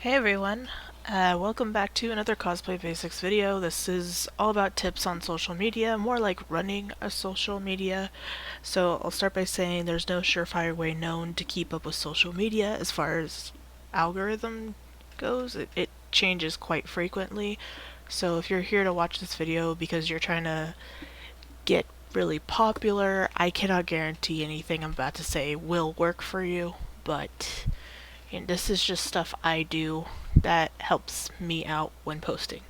Hey everyone, welcome back to another Cosplay Basics video. This is all about tips on social media, more like running a social media. So I'll start by saying there's no surefire way known to keep up with social media as far as algorithm goes. It changes quite frequently. So if you're here to watch this video because you're trying to get really popular, I cannot guarantee anything I'm about to say will work for you, but and this is just stuff I do that helps me out when posting.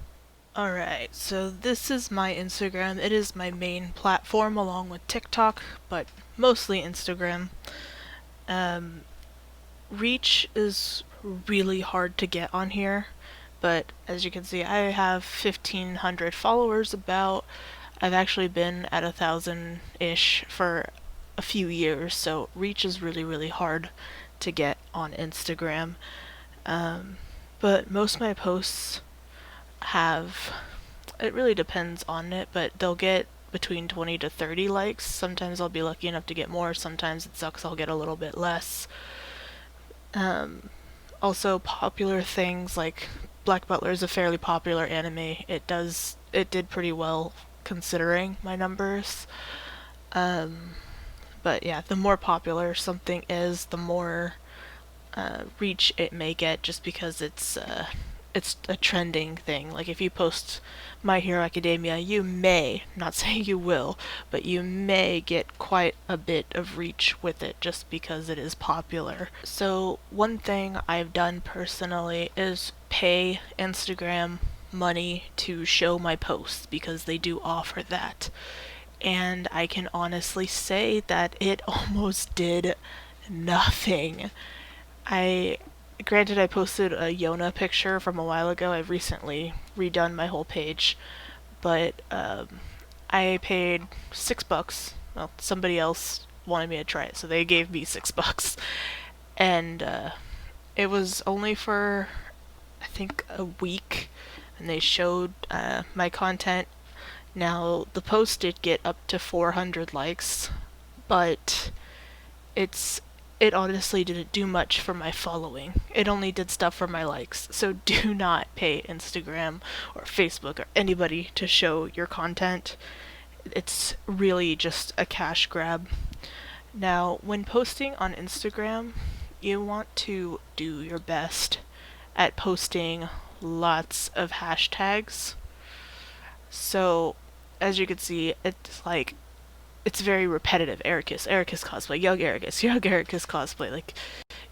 Alright, so this is my Instagram. It is my main platform along with TikTok, but mostly Instagram. Um, Reach is really hard to get on here, but as you can see, I have 1,500 followers about. I've actually been at 1,000-ish for a few years, so reach is really hard to get on Instagram. Um, but most of my posts have, it really depends on it, but they'll get between 20 to 30 likes. Sometimes I'll be lucky enough to get more, sometimes it sucks, I'll get a little bit less. Also, popular things like Black Butler is a fairly popular anime. It did pretty well considering my numbers. But yeah, the more popular something is, the more reach it may get, just because it's a trending thing. Like if you post My Hero Academia, you may, not saying you will, but you may get quite a bit of reach with it just because it is popular. So one thing I've done personally is pay Instagram money to show my posts because they do offer that. And I can honestly say that it almost did nothing. I Granted, I posted a Yona picture from a while ago. I've recently redone my whole page, but I paid $6. Well, somebody else wanted me to try it, so they gave me $6, and it was only for I think a week, and they showed my content. Now the post did get up to 400 likes, but it's it honestly didn't do much for my following. It only did stuff for my likes. So do not pay Instagram or Facebook or anybody to show your content. It's really just a cash grab. Now, when posting on Instagram, you want to do your best at posting lots of hashtags. So, as you can see, it's very repetitive. Ericus cosplay, young Ericus cosplay. Like,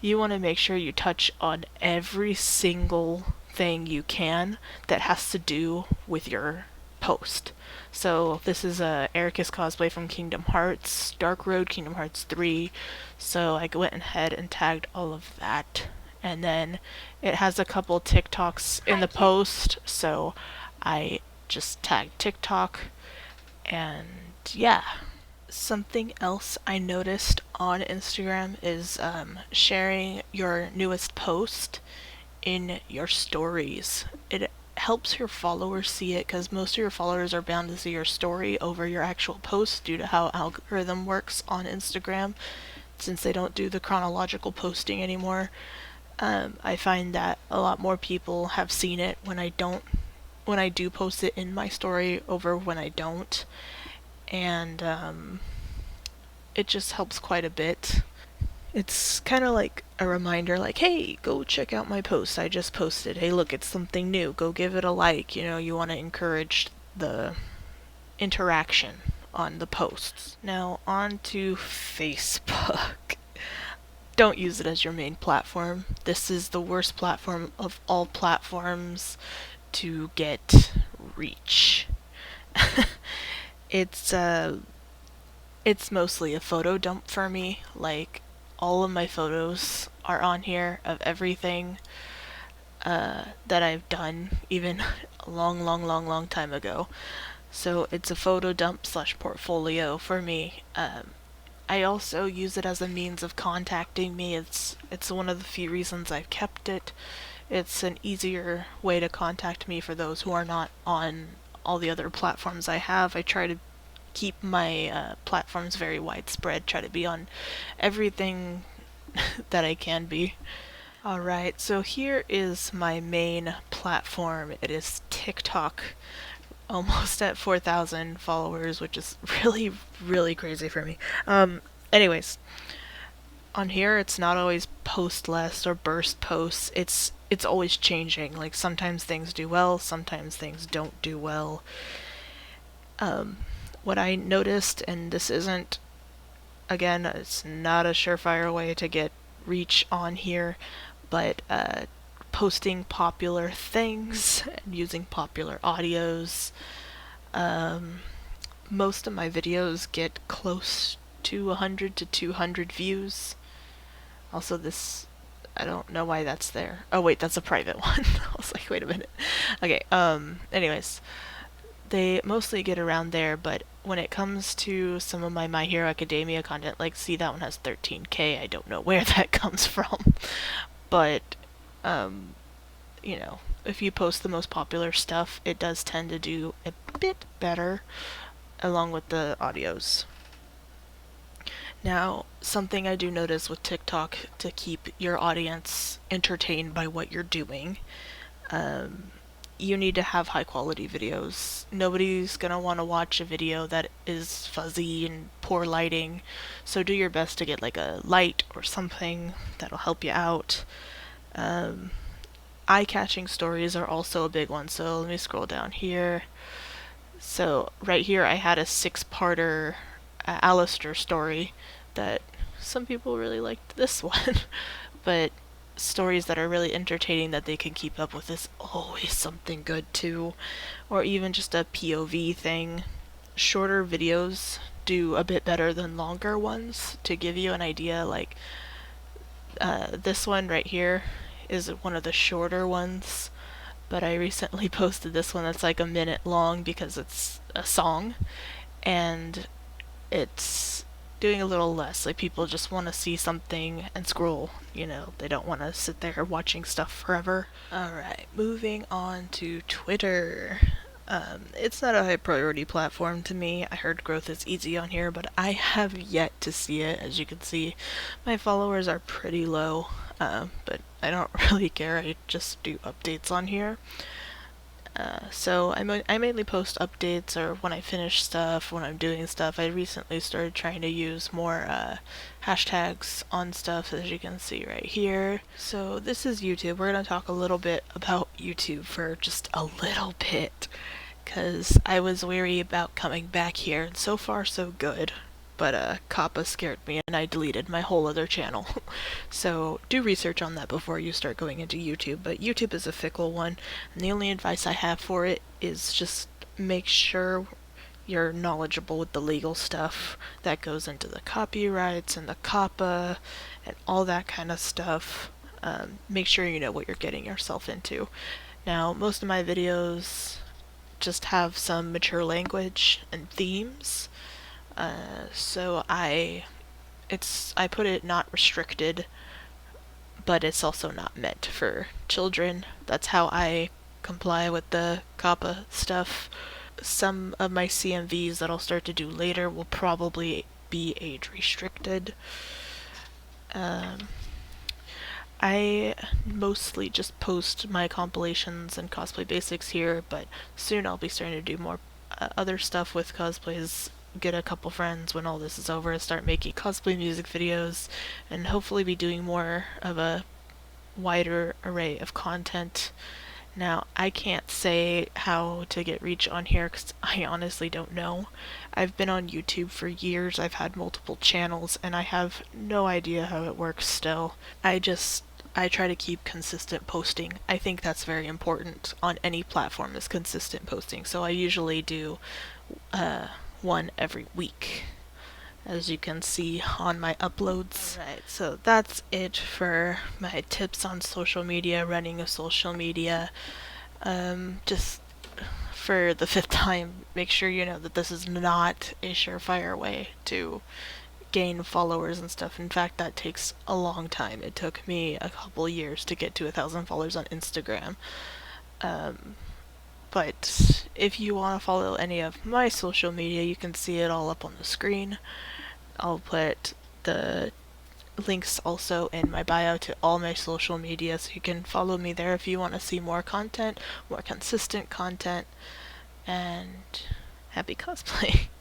you want to make sure you touch on every single thing you can that has to do with your post. So this is a Ericus cosplay from Kingdom Hearts, Dark Road, Kingdom Hearts 3. So I went ahead and tagged all of that. And then it has a couple TikToks in the post, so I just tagged TikTok. And yeah, something else I noticed on Instagram is sharing your newest post in your stories. It helps your followers see it because most of your followers are bound to see your story over your actual post due to how algorithm works on Instagram, since they don't do the chronological posting anymore. I find that a lot more people have seen it when I do post it in my story over when I don't, and it just helps quite a bit. It's kind of like a reminder, like, hey, go check out my post I just posted. Hey, look, it's something new. Go give it a like. You know, you want to encourage the interaction on the posts. Now, on to Facebook. Don't use it as your main platform. This is the worst platform of all platforms to get reach. it's it's mostly a photo dump for me. Like, all of my photos are on here of everything that I've done, even a long time ago. So it's a photo dump slash portfolio for me. I also use it as a means of contacting me. It's one of the few reasons I've kept it. It's an easier way to contact me for those who are not on all the other platforms I have. I try to keep my platforms very widespread, try to be on everything that I can be. Alright, so here is my main platform. It is TikTok, almost at 4,000 followers, which is really, really crazy for me. Anyways, on here it's not always post less or burst posts. It's always changing. Like sometimes things do well, sometimes things don't do well. What I noticed, and this isn't, again, it's not a surefire way to get reach on here, but posting popular things and using popular audios. Most of my videos get close to 100 to 200 views. Also, this, I don't know why that's there. Oh, wait, that's a private one. I was like, wait a minute. Okay, anyways, they mostly get around there, but when it comes to some of My Hero Academia content, like, see, that one has 13K. I don't know where that comes from. But, um, you know, if you post the most popular stuff, it does tend to do a bit better along with the audios. Now, something I do notice with TikTok to keep your audience entertained by what you're doing, you need to have high quality videos. Nobody's gonna want to watch a video that is fuzzy and poor lighting, so do your best to get like a light or something that'll help you out. Eye-catching stories are also a big one, so let me scroll down here. So right here I had a six-parter Alistair story that some people really liked this one, but stories that are really entertaining that they can keep up with is always something good too, or even just a POV thing. Shorter videos do a bit better than longer ones. To give you an idea, like this one right here is one of the shorter ones, but I recently posted this one that's like a minute long because it's a song, and it's doing a little less. Like people just want to see something and scroll, they don't want to sit there watching stuff forever. Alright, moving on to Twitter. It's not a high priority platform to me. I heard growth is easy on here, but I have yet to see it. As you can see, my followers are pretty low, but I don't really care. I just do updates on here. So I mainly post updates or when I finish stuff, when I'm doing stuff. I recently started trying to use more hashtags on stuff, as you can see right here. So this is YouTube. We're going to talk a little bit about YouTube for just a little bit, because I was wary about coming back here, and so far so good. But Kappa scared me and I deleted my whole other channel. So do research on that before you start going into YouTube. But YouTube is a fickle one, and the only advice I have for it is just make sure you're knowledgeable with the legal stuff that goes into the copyrights and the Kappa and all that kind of stuff. Make sure you know what you're getting yourself into. Now, most of my videos just have some mature language and themes. So I put it not restricted, but it's also not meant for children. That's how I comply with the Kappa stuff. Some of my CMVs that I'll start to do later will probably be age restricted. I mostly just post my compilations and cosplay basics here, but soon I'll be starting to do more other stuff with cosplays. Get a couple friends when all this is over and start making cosplay music videos, and hopefully be doing more of a wider array of content. Now, I can't say how to get reach on here because I honestly don't know. I've been on YouTube for years, I've had multiple channels, and I have no idea how it works still. I try to keep consistent posting. I think that's very important on any platform, is consistent posting. So I usually do one every week, as you can see on my uploads. Alright, so that's it for my tips on social media, running a social media. Just for the fifth time, make sure you know that this is not a surefire way to gain followers and stuff. In fact, that takes a long time. It took me a couple years to get to 1,000 followers on Instagram. But if you want to follow any of my social media, you can see it all up on the screen. I'll put the links also in my bio to all my social media, so you can follow me there if you want to see more content, more consistent content, and happy cosplay.